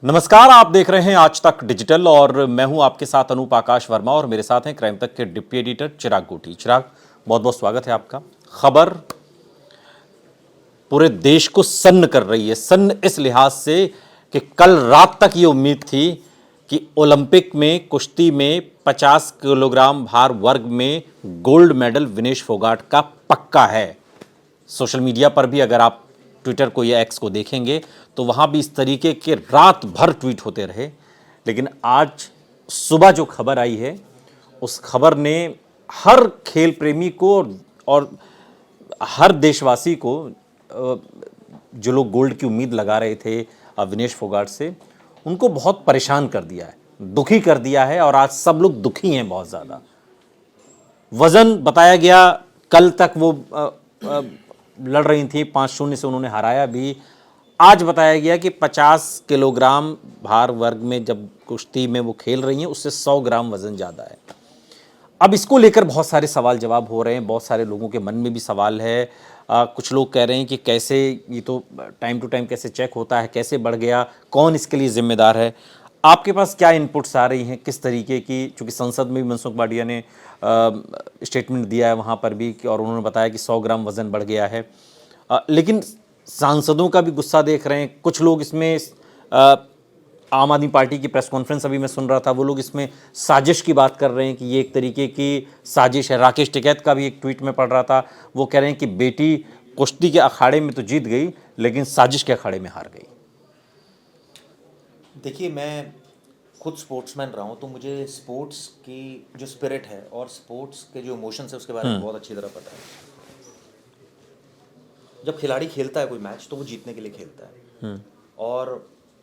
नमस्कार, आप देख रहे हैं आज तक डिजिटल और मैं हूं आपके साथ अनूप आकाश वर्मा और मेरे साथ हैं क्राइम तक के डिप्टी एडिटर चिराग गोटी। चिराग, बहुत बहुत स्वागत है आपका। खबर पूरे देश को सन्न कर रही है, सन्न इस लिहाज से कि कल रात तक ये उम्मीद थी कि ओलंपिक में कुश्ती में 50 किलोग्राम भार वर्ग में गोल्ड मेडल विनेश फोगाट का पक्का है। सोशल मीडिया पर भी अगर आप ट्विटर को या एक्स को देखेंगे तो वहाँ भी इस तरीके के रात भर ट्वीट होते रहे। लेकिन आज सुबह जो खबर आई है उस खबर ने हर खेल प्रेमी को और हर देशवासी को, जो लोग गोल्ड की उम्मीद लगा रहे थे विनेश फोगाट से, उनको बहुत परेशान कर दिया है, दुखी कर दिया है। और आज सब लोग दुखी हैं बहुत ज़्यादा। वजन बताया गया, कल तक वो लड़ रही थी, 5-0 से उन्होंने हराया भी। आज बताया गया कि 50 किलोग्राम भार वर्ग में जब कुश्ती में वो खेल रही हैं उससे 100 ग्राम वजन ज़्यादा है। अब इसको लेकर बहुत सारे सवाल जवाब हो रहे हैं, बहुत सारे लोगों के मन में भी सवाल है। कुछ लोग कह रहे हैं कि कैसे ये तो टाइम टू टाइम कैसे चेक होता है, कैसे बढ़ गया, कौन इसके लिए जिम्मेदार है। आपके पास क्या इनपुट्स आ रही हैं, किस तरीके की, चूँकि संसद में भी मनसुख मांडविया ने स्टेटमेंट दिया है वहाँ पर भी और उन्होंने बताया कि 100 ग्राम वजन बढ़ गया है। लेकिन सांसदों का भी गुस्सा देख रहे हैं कुछ लोग इसमें। आम आदमी पार्टी की प्रेस कॉन्फ्रेंस अभी मैं सुन रहा था, वो लोग इसमें साजिश की बात कर रहे हैं कि ये एक तरीके की साजिश है। राकेश टिकैत का भी एक ट्वीट में पढ़ रहा था, वो कह रहे हैं कि बेटी कुश्ती के अखाड़े में तो जीत गई लेकिन साजिश के अखाड़े में हार गई। देखिए, मैं खुद स्पोर्ट्समैन रहा हूँ तो मुझे स्पोर्ट्स की जो स्पिरिट है और स्पोर्ट्स के जो इमोशंस है उसके बारे में बहुत अच्छी तरह पता है। जब खिलाड़ी खेलता है कोई मैच तो वो जीतने के लिए खेलता है और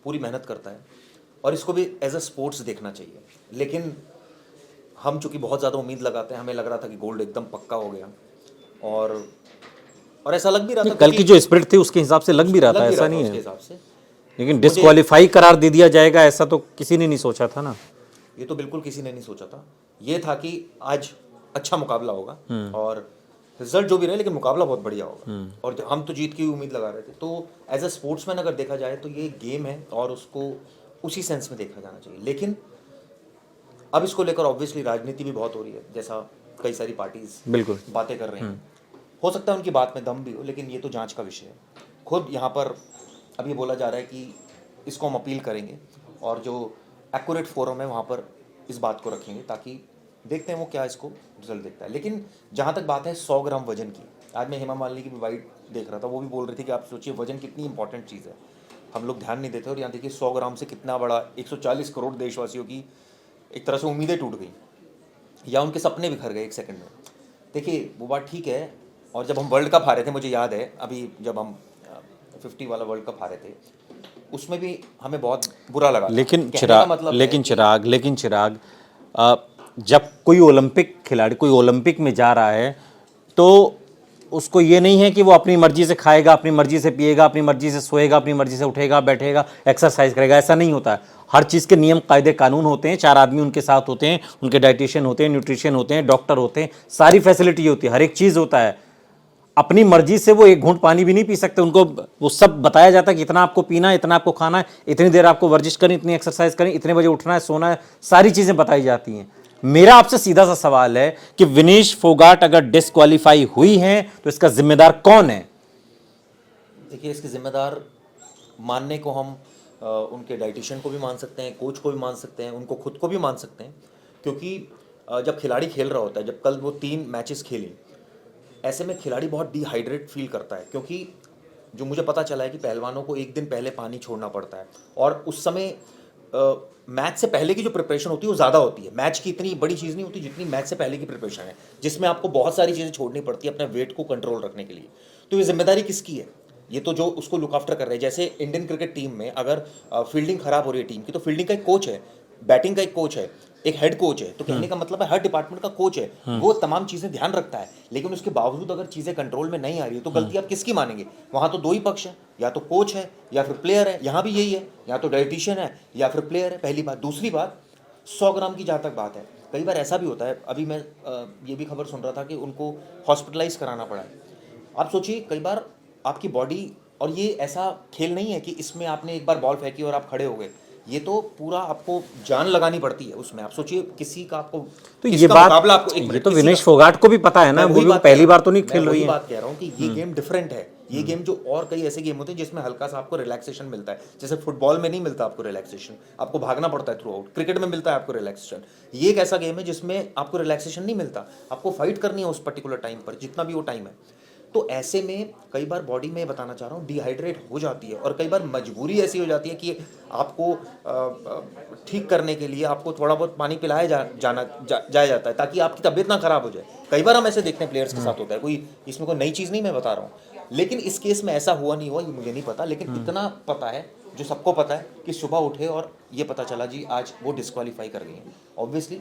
पूरी मेहनत करता है और इसको भी एज अ स्पोर्ट्स देखना चाहिए। लेकिन हम चूंकि बहुत ज़्यादा उम्मीद लगाते हैं, हमें लग रहा था कि गोल्ड एकदम पक्का हो गया और ऐसा लग भी रहा था। कल की जो स्पिरिट थी उसके हिसाब से लग भी रहा था, ऐसा नहीं है। हिसाब से लेकिन डिस्क्वालीफाई करार दे दिया जाएगा ऐसा तो किसी ने नहीं सोचा था ना। ये तो बिल्कुल किसी ने नहीं सोचा था। ये था कि आज अच्छा मुकाबला होगा और रिजल्ट जो भी रहे लेकिन मुकाबला बहुत बढ़िया होगा और हम तो जीत की उम्मीद लगा रहे थे। तो एज अ स्पोर्ट्समैन अगर देखा जाए तो ये गेम है और उसको उसी सेंस में देखा जाना चाहिए। लेकिन अब इसको लेकर ऑब्वियसली राजनीति भी बहुत हो रही है, जैसा कई सारी पार्टीज बिल्कुल बातें कर रही हैं। हो सकता है उनकी बात में दम भी हो, लेकिन ये तो जांच का विषय है। खुद यहाँ पर अब ये बोला जा रहा है कि इसको हम अपील करेंगे और जो एक्यूरेट फोरम है वहाँ पर इस बात को रखेंगे ताकि देखते हैं वो क्या इसको रिजल्ट देखता है। लेकिन जहाँ तक बात है 100 ग्राम वजन की, आज मैं हेमा मालिनी की भी वाइट देख रहा था, वो भी बोल रही थी कि आप सोचिए वजन कितनी इंपॉर्टेंट चीज़ है, हम लोग ध्यान नहीं देते। और यहाँ देखिए 100 ग्राम से कितना बड़ा 140 करोड़ देशवासियों की एक तरह से उम्मीदें टूट गई या उनके सपने बिखर गए एक सेकंड में। देखिए वो बात ठीक है। और जब हम वर्ल्ड कप हारे थे, मुझे याद है अभी जब हम 50 वाला वर्ल्ड कप हारे थे उसमें भी हमें बहुत बुरा लगा। लेकिन चिराग चिराग जब कोई ओलंपिक खिलाड़ी कोई ओलंपिक में जा रहा है तो उसको ये नहीं है कि वो अपनी मर्जी से खाएगा, अपनी मर्जी से पिएगा, अपनी मर्जी से सोएगा, अपनी मर्जी से उठेगा बैठेगा, एक्सरसाइज करेगा। ऐसा नहीं होता है। हर चीज़ के नियम कायदे कानून होते हैं, 4 आदमी उनके साथ होते हैं, उनके डाइटिशियन होते हैं, न्यूट्रिशन होते हैं, डॉक्टर होते हैं, सारी फैसिलिटी होती है, हर एक चीज़ होता है। अपनी मर्जी से वो एक घूंट पानी भी नहीं पी सकते। उनको वो सब बताया जाता है कि इतना आपको पीना है, इतना आपको खाना है, इतनी देर आपको वर्जिश करनी, इतनी एक्सरसाइज करनी, इतने बजे उठना है, सोना है, सारी चीज़ें बताई जाती हैं। मेरा आपसे सीधा सा सवाल है कि विनेश फोगाट अगर डिस्क्वालीफाई हुई हैं तो इसका जिम्मेदार कौन है? देखिए, इसके जिम्मेदार मानने को हम उनके डाइटिशियन को भी मान सकते हैं, कोच को भी मान सकते हैं, उनको खुद को भी मान सकते हैं। क्योंकि जब खिलाड़ी खेल रहा होता है, जब कल वो 3 मैचेस खेली, ऐसे में खिलाड़ी बहुत डिहाइड्रेट फील करता है। क्योंकि जो मुझे पता चला है कि पहलवानों को एक दिन पहले पानी छोड़ना पड़ता है और उस समय मैच से पहले की जो प्रिपरेशन होती है वो ज़्यादा होती है। मैच की इतनी बड़ी चीज़ नहीं होती जितनी मैच से पहले की प्रिपरेशन है, जिसमें आपको बहुत सारी चीज़ें छोड़नी पड़ती है अपने वेट को कंट्रोल रखने के लिए। तो ये जिम्मेदारी किसकी है? ये तो जो उसको लुक आफ्टर कर रहे हैं। जैसे इंडियन क्रिकेट टीम में अगर फील्डिंग खराब हो रही है टीम की, तो फील्डिंग का एक कोच है, बैटिंग का एक कोच है, एक हेड कोच है। तो कहने का मतलब है हर डिपार्टमेंट का कोच है, वो तमाम चीज़ें ध्यान रखता है। लेकिन उसके बावजूद अगर चीज़ें कंट्रोल में नहीं आ रही है तो गलती आप किसकी मानेंगे? वहाँ तो 2 ही पक्ष है, या तो कोच है या फिर प्लेयर है। यहाँ भी यही है, या तो डाइटिशियन है या फिर प्लेयर है, पहली बात। दूसरी बात, 100 ग्राम की जहाँ तक बात है, कई बार ऐसा भी होता है। अभी मैं ये भी खबर सुन रहा था कि उनको हॉस्पिटलाइज कराना पड़ा है। आप सोचिए, कई बार आपकी बॉडी, और ये ऐसा खेल नहीं है कि इसमें आपने एक बार बॉल फेंकी और आप खड़े हो गए। ये तो पूरा आपको जान लगानी पड़ती है उसमें। आप सोचिए किसी का आपको तो ये किसका बात मुकाबला आपको एक ये मिनट, तो किसी विनेश का- फोगाट को भी पता है ना, मैं वो भी बात पहली कह बार रहा तो नहीं हूं, खेल मैं रही वही है। बात कह रहा हूँ कि ये गेम डिफरेंट है। ये गेम जो और कई ऐसे गेम होते हैं जिसमें हल्का सा आपको रिलैक्सेशन मिलता है, जैसे फुटबॉल में नहीं मिलता आपको रिलैक्सेशन, आपको भागना पड़ता है थ्रू आउट। क्रिकेट में मिलता है आपको रिलैक्सेशन। ये एक ऐसा गेम है जिसमें आपको रिलैक्सेशन नहीं मिलता, आपको फाइट करनी है उस पर्टिकुलर टाइम पर, जितना भी वो टाइम है। तो ऐसे में कई बार बॉडी में बताना चाह रहा हूँ डिहाइड्रेट हो जाती है, और कई बार मजबूरी ऐसी हो जाती है कि आपको ठीक करने के लिए आपको थोड़ा बहुत पानी पिलाया जाया जाता है ताकि आपकी तबीयत ना खराब हो जाए। कई बार हम ऐसे देखते हैं प्लेयर्स के साथ होता है, कोई इसमें कोई नई चीज़ नहीं मैं बता रहा हूँ, लेकिन इस केस में ऐसा हुआ नहीं हुआ ये मुझे नहीं पता, लेकिन इतना पता है जो सबको पता है कि सुबह उठे और ये पता चला जी आज वो डिस्क्वालीफाई कर गई हैं। ऑब्वियसली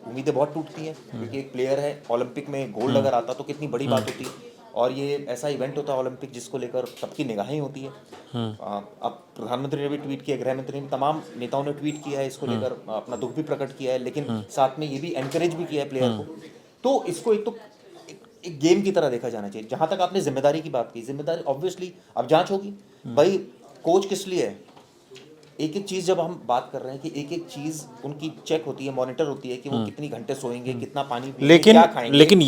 उम्मीदें बहुत टूटती हैं, क्योंकि एक प्लेयर है, ओलंपिक में गोल्ड अगर आता तो कितनी बड़ी बात होती है, और ये ऐसा इवेंट होता है ओलंपिक जिसको लेकर सबकी निगाहें होती है। अब प्रधानमंत्री ने भी ट्वीट किया, गृह मंत्री ने, तमाम नेताओं ने ट्वीट किया है इसको लेकर, अपना दुख भी प्रकट किया है, लेकिन साथ में ये भी एनकरेज भी किया है प्लेयर को। तो इसको एक गेम की तरह देखा जाना चाहिए। जहां तक आपने जिम्मेदारी की बात की, जिम्मेदारी ऑब्वियसली अब जांच होगी भाई, कोच किस लिए है। एक एक चीज़ जब हम बात कर रहे हैं कि एक एक चीज़ उनकी चेक होती है, मॉनिटर होती है कि वो कितनी घंटे सोएंगे, कितना पानी पिएंगे, क्या खाएंगे। लेकिन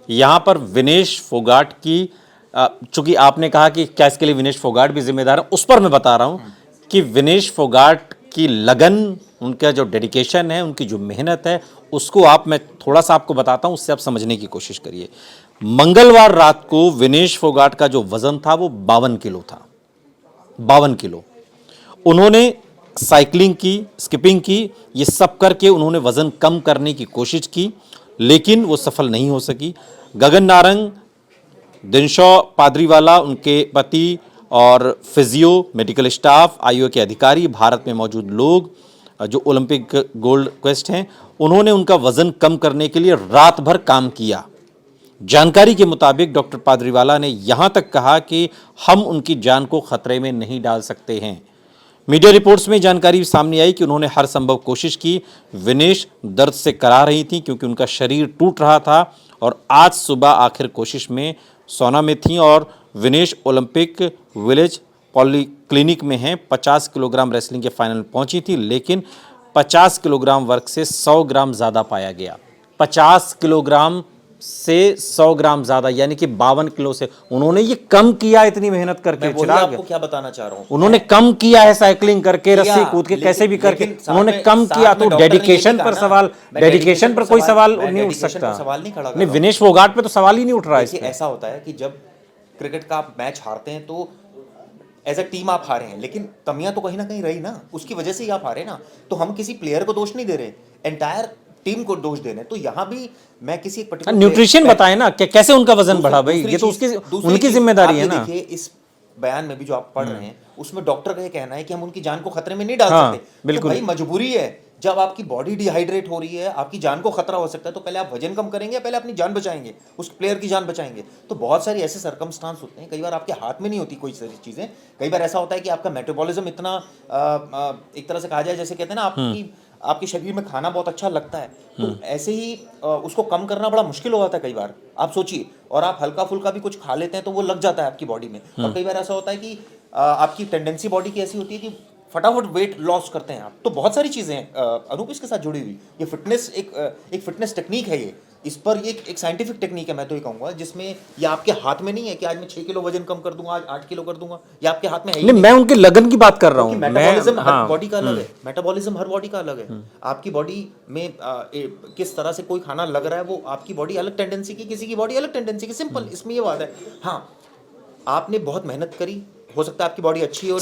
यहाँ पर विनेश फोगाट की, चूंकि आपने कहा कि क्या इसके लिए विनेश फोगाट भी जिम्मेदार है, उस पर मैं बता रहा हूं कि विनेश फोगाट की लगन, उनका जो डेडिकेशन है, उनकी जो मेहनत है, उसको मैं थोड़ा सा आपको बताता हूं, उससे आप समझने की कोशिश करिए। मंगलवार रात को विनेश फोगाट का जो वजन था वो 52 किलो था, 52 किलो। उन्होंने साइकिलिंग की, स्किपिंग की, ये सब करके उन्होंने वजन कम करने की कोशिश की, लेकिन वो सफल नहीं हो सकी। गगन नारंग, दिनशॉ पादरीवाला, उनके पति और फिजियो, मेडिकल स्टाफ, आईओए के अधिकारी, भारत में मौजूद लोग जो ओलंपिक गोल्ड क्वेस्ट हैं, उन्होंने उनका वजन कम करने के लिए रात भर काम किया। जानकारी के मुताबिक डॉक्टर पादरीवाला ने यहां तक कहा कि हम उनकी जान को खतरे में नहीं डाल सकते हैं। मीडिया रिपोर्ट्स में जानकारी सामने आई कि उन्होंने हर संभव कोशिश की। विनेश दर्द से करा रही थी क्योंकि उनका शरीर टूट रहा था, और आज सुबह आखिर कोशिश में सोना में थी, और विनेश ओलंपिक विलेज पॉलीक्लिनिक में हैं। 50 किलोग्राम रेसलिंग के फाइनल पहुंची थी, लेकिन 50 किलोग्राम वर्ग से 100 ग्राम ज़्यादा पाया गया। 50 किलोग्राम से 100 ग्राम ज़्यादा, यानी कि 52 किलो से उन्होंने ये कम किया, इतनी मेहनत करके। मैं वही चिराग, आपको क्या बताना चाह रहा हूँ, उन्होंने कम किया है, साइकिलिंग करके, किया, रस्सी कूद के, लेकिन- कैसे भी करके लेकिन साथ उन्होंने में- कम साथ किया। में तो डॉक्टर ने ये डेडिकेशन भी पर कहा सवाल, ना, मैं डेडिकेशन पर कोई सवाल मैं नहीं उठ डेडिकेशन पर सकता। सवाल नहीं खड़ा कर नहीं, रहा हूं। विनेश फोगाट पे तो सवाल ही नहीं उठ रहा है। देखिए ऐसा होता है कि जब क्रिकेट का आप मैच हारते हैं तो एज अ टीम आप हारे हैं, लेकिन कमियां तो कहीं ना कहीं रही ना, उसकी वजह से ही आप हारे ना। तो हम किसी प्लेयर को दोष नहीं दे रहे, एंटायर टीम को दोष दे रहे हैं। तो यहाँ भी मैं किसी एक पर्टिकुलर न्यूट्रिशन बताए ना कि कैसे उनका वजन बढ़ा, भाई ये तो उसकी उनकी जिम्मेदारी है ना। देखिए इस बयान में भी जो आप पढ़ रहे हैं उसमें डॉक्टर का ये कहना है कि हम उनकी जान को खतरे में नहीं डाल हाँ, सकते। बिल्कुल। तो भाई मजबूरी है, जब आपकी बॉडी डिहाइड्रेट हो रही है, आपकी जान को खतरा हो सकता है, तो पहले आप वजन कम करेंगे, पहले अपनी जान बचाएंगे, उस प्लेयर की जान बचाएंगे। तो बहुत सारी ऐसे सर्कमस्टांस होते हैं, कई बार आपके हाथ में नहीं होती कोई सारी चीजें। कई बार ऐसा होता है कि आपका मेटाबॉलिज्म इतना एक तरह से कहा जाए, जैसे कहते हैं ना, आपके शरीर में खाना बहुत अच्छा लगता है, तो ऐसे ही उसको कम करना बड़ा मुश्किल हो जाता है कई बार। आप सोचिए, और आप हल्का फुल्का भी कुछ खा लेते हैं तो वो लग जाता है आपकी बॉडी में। और कई बार ऐसा होता है कि आपकी टेंडेंसी बॉडी की ऐसी होती है कि फटाफट वेट लॉस करते हैं आप। तो बहुत सारी चीज़ें हैं अनूप इसके साथ जुड़ी हुई। ये फिटनेस एक फिटनेस टेक्निक है, ये इस पर ये एक साइंटिफिक टेक्निक है, मैं तो ये कहूँगा, जिसमें ये आपके हाथ में नहीं है कि आज मैं 6 किलो वजन कम कर दूंगा, आज 8 किलो कर दूंगा, ये आपके हाथ में है ही नहीं, मैं उनकी लगन की बात कर रहा हूँ। मेटाबॉलिज्म हर बॉडी का अलग है, मेटाबॉलिज्म हर बॉडी का अलग है। आपकी बॉडी में किस तरह से कोई खाना लग रहा है, वो आपकी बॉडी अलग टेंडेंसी की, किसी की बॉडी अलग टेंडेंसी की, सिंपल इसमें ये बात है। हाँ, आपने बहुत मेहनत करी, हो सकता है आपकी बॉडी अच्छी हो,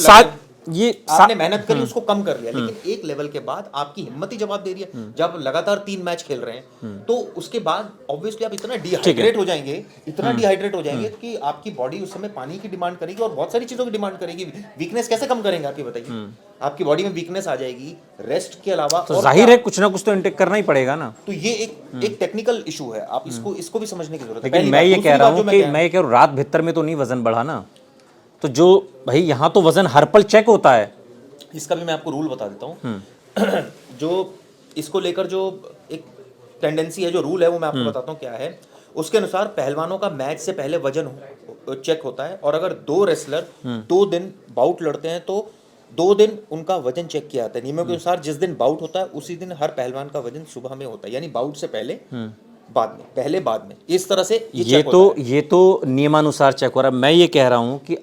आपने मेहनत करी, उसको कम कर लिया, लेकिन एक लेवल के बाद आपकी हिम्मत ही जवाब दे रही है। जब लगातार 3 मैच खेल रहे हैं, तो उसके बाद ऑब्वियसली आप इतना डिहाइड्रेट हो जाएंगे, इतना डिहाइड्रेट हो जाएंगे कि आपकी बॉडी उस समय पानी की डिमांड करेगी और बहुत सारी चीजों की डिमांड करेगी। वीकनेस कैसे कम करेंगे आप ये बताइए, आपकी बॉडी में वीकनेस आ जाएगी, रेस्ट के अलावा तो जाहिर है कुछ ना कुछ तो इंटेक करना ही पड़ेगा ना। तो ये एक टेक्निकल इशू है, आप इसको भी समझने की जरूरत है। लेकिन मैं ये कह रहा हूँ कि रात भीतर में तो नहीं वजन बढ़ा ना, तो जो भाई यहाँ तो वजन हर पल चेक होता है। इसका भी मैं आपको रूल बता देता हूँ। जो इसको लेकर जो एक टेंडेंसी है, जो रूल है, वो मैं आपको बताता हूँ क्या है। उसके अनुसार पहलवानों का मैच से पहले वजन चेक होता है, और अगर 2 रेसलर 2 दिन बाउट लड़ते हैं तो 2 दिन उनका वजन चेक किया जाता है नियमों के अनुसार। जिस दिन बाउट होता है उसी दिन हर पहलवान का वजन सुबह में होता है, यानी बाउट से पहले बाद में, पहले बाद में, इस तरह से ये चेक होता है। ये तो नियमानुसार चेक हो रहा है। मैं ये कह रहा हूँ कि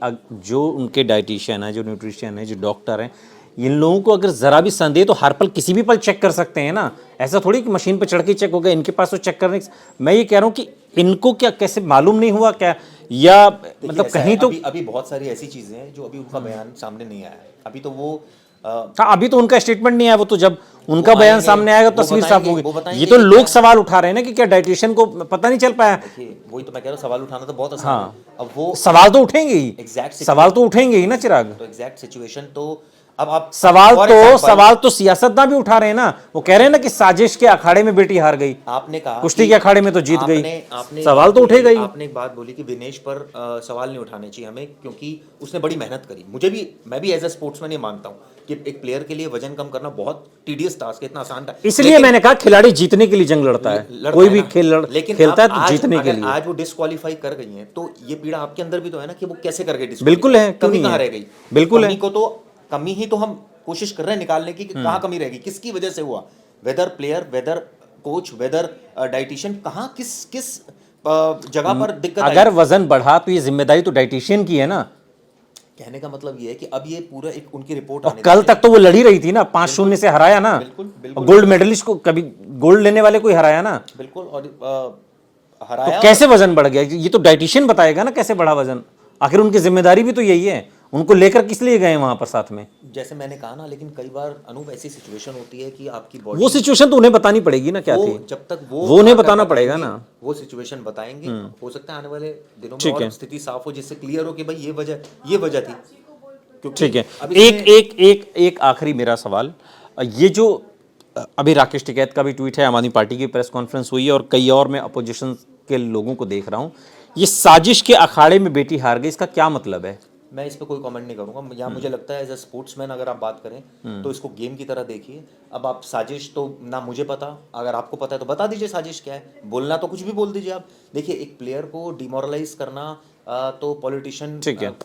जो उनके डाइटिशियन है, जो न्यूट्रिशियन है, जो डॉक्टर हैं, इन लोगों को अगर जरा भी संदेह तो हर पल किसी भी पल चेक कर सकते हैं ना। ऐसा थोड़ी कि मशीन पर चढ़ के चेक हो गया, इनके पास तो चेक करने। मैं ये कह रहा हूँ कि इनको क्या कैसे मालूम नहीं हुआ क्या, या मतलब ऐसा कहीं है, तो अभी बहुत सारी ऐसी चीजें हैं जो अभी उनका बयान सामने नहीं आया है। अभी तो वो हाँ, अभी तो उनका स्टेटमेंट नहीं आया। वो तो जब उनका वो बयान आएंगे, सामने आएगा वो तस्वीर साफ बताएंगे, वो होगी। बताएंगे ये तो कि लोग क्या- सवाल उठा रहे हैं ना कि क्या डाइटिशियन को पता नहीं चल पाया। देखिए, वही तो मैं कह रहा हूँ, सवाल उठाना तो बहुत आसान हाँ। है। अब वो सवाल तो उठेंगे ही, एग्जैक्ट सवाल तो उठेंगे ही ना चिराग। तो एग्जैक्ट सिचुएशन तो अब आप सवाल तो सियासतदान भी उठा रहे हैं ना। वो कह रहे हैं ना कि साजिश के अखाड़े में बेटी हार गई, आपने कहा कुश्ती के अखाड़े में तो जीत गई। आपने सवाल तो उठेगा ही। आपने एक बात बोली कि विनेश पर सवाल नहीं उठाने चाहिए हमें, क्योंकि उसने बड़ी मेहनत करी। मैं भी एज ए स्पोर्ट्समैन ये मानता हूँ कि एक प्लेयर के लिए वजन कम करना बहुत टीडियस टास्क है, इतना आसान था। इसलिए मैंने कहा खिलाड़ी जीतने के लिए जंग लड़ता है, कोई भी लेकिन खेलता है तो आज जीतने के अगर लिए। आज वो डिस्क्वालीफाई कर गई हैं तो ये पीड़ा आपके अंदर भी तो है ना कि वो कैसे कर गई disqualify? बिल्कुल है, क्यों कमी नहीं कहाँ है? रह गई? बिल्कुल है। कमी ही तो हम कोशिश कर रहे हैं निकालने की कि कहाँ कमी रहेगी, किसकी वजह से हुआ। Whether player, whether coach, whether dietitian, कहाँ किस किस जगह पर दिक्कत आई? अगर वजन बढ़ा तो ये जिम्मेदारी तो डाइटिशियन की है ना। कहने का मतलब ये है कि अब ये पूरा एक उनकी रिपोर्ट और आने कल दीजिए। तक तो वो लड़ी रही थी ना, 5-0 से हराया ना। बिल्कुल गोल्ड मेडलिस्ट को, कभी गोल्ड लेने वाले को ही हराया ना। बिल्कुल। और तो हराया कैसे वजन बढ़ गया, ये तो डाइटिशियन बताएगा ना कैसे बढ़ा वजन। आखिर उनकी जिम्मेदारी भी तो यही है। उनको लेकर किस लिए गए वहां पर साथ में? जैसे मैंने कहा ना, लेकिन कई बार अनूप ऐसी सिचुएशन होती है कि आपकी बॉडी वो सिचुएशन तो उन्हें बतानी पड़ेगी ना क्या थी। जब तक वो उन्हें बताना बताएंगे, पड़ेगा ना। वो सिचुएशन बताएंगे। हो सकता है आने वाले दिनों में ठीक और है। स्थिति साफ हो, जिससे क्लियर हो कि भाई ये वजह थी। क्योंकि ठीक है। अब एक आखिरी मेरा सवाल, ये जो अभी राकेश टिकैत का भी ट्वीट है, आम आदमी पार्टी की प्रेस कॉन्फ्रेंस हुई है और कई और मैं अपोजिशन के लोगों को देख रहा हूं, ये साजिश के अखाड़े में बेटी हार गई, इसका क्या मतलब है? मैं इस पर कोई कमेंट नहीं करूंगा। यहाँ मुझे लगता है एज ए स्पोर्ट्समैन अगर आप बात करें तो इसको गेम की तरह देखिए। अब आप साजिश तो ना मुझे पता, अगर आपको पता है तो बता दीजिए साजिश क्या है। बोलना तो कुछ भी बोल दीजिए आप। देखिए, एक प्लेयर को डिमोरलाइज करना तो पॉलिटिशियन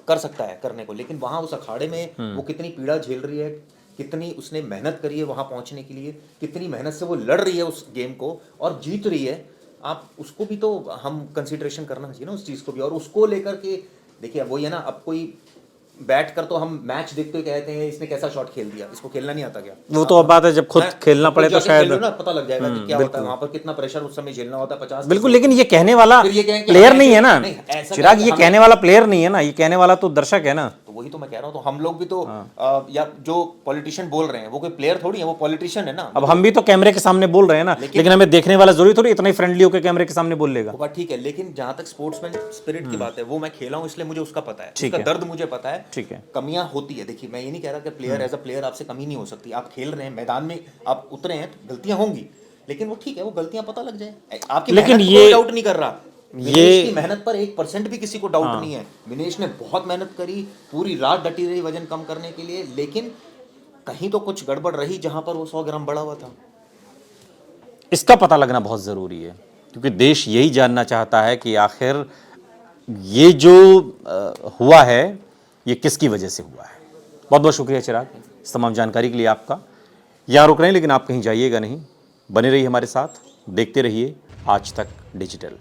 कर सकता है करने को, लेकिन वहाँ उस अखाड़े में वो कितनी पीड़ा झेल रही है, कितनी उसने मेहनत करी है वहाँ पहुँचने के लिए, कितनी मेहनत से वो लड़ रही है उस गेम को और जीत रही है, आप उसको भी तो हम कंसिडरेशन करना चाहिए ना उस चीज़ को भी। और उसको लेकर के देखिए, अब वही है ना, अब कोई बैठ कर तो हम मैच देखते हुए कहते हैं इसने कैसा शॉट खेल दिया, इसको खेलना नहीं आता क्या? वो तो अब बात है, जब खुद खेलना पड़े तो शायद ना पता लग जाएगा कि क्या होता है वहाँ पर, कितना प्रेशर उस समय झेलना होता है। 50 बिल्कुल। लेकिन ये कहने वाला फिर ये कहें कि प्लेयर हमें नहीं है ना नहीं, ऐसा चिराग, कहें ये कि कहने वाला प्लेयर नहीं है ना, ये कहने वाला तो दर्शक है ना। तो वही तो मैं कह रहा हूँ, तो हम लोग भी तो या जो पॉलिटिशियन बोल रहे हैं वो कोई प्लेयर थोड़ी है, वो पॉलिटिशियन है ना। अब हम भी तो कैमरे के सामने बोल रहे हैं ना, लेकिन हमें देखने वाला जरूरी थोड़ी इतना ही फ्रेंडली होकर कैमरे के सामने बोल लेगा। वो बात ठीक है, लेकिन जहाँ तक स्पोर्ट्समैन स्पिरिट की बात है, वो मैं खेला हूँ इसलिए मुझे उसका पता है, उसका दर्द मुझे पता है। ठीक है। कमियां होती है, देखिए मैं ये नहीं कह रहा कि प्लेयर एज अ प्लेयर आपसे कमी नहीं हो सकती। आप खेल रहे हैं मैदान में, आप उतरे हैं तो गलतियां होंगी, लेकिन वो ठीक है, वो गलतियां पता लग जाए। आपकी लेकिन मेहनत ये कोई डाउट नहीं कर रहा, विनेश की मेहनत पर 1% भी किसी को डाउट नहीं है। विनेश ने बहुत मेहनत करी, पूरी रात डटी रही वजन कम करने के लिए, लेकिन कहीं तो कुछ गड़बड़ रही जहां पर वो 100 ग्राम बढ़ा हुआ था। इसका पता लगना बहुत जरूरी है, क्योंकि देश यही जानना चाहता है कि आखिर ये जो हुआ है ये किसकी वजह से हुआ है। बहुत बहुत शुक्रिया चिराग, इस तमाम जानकारी के लिए आपका। यहाँ रुक रहे हैं, लेकिन आप कहीं जाइएगा नहीं, बने रहिए हमारे साथ, देखते रहिए आज तक डिजिटल।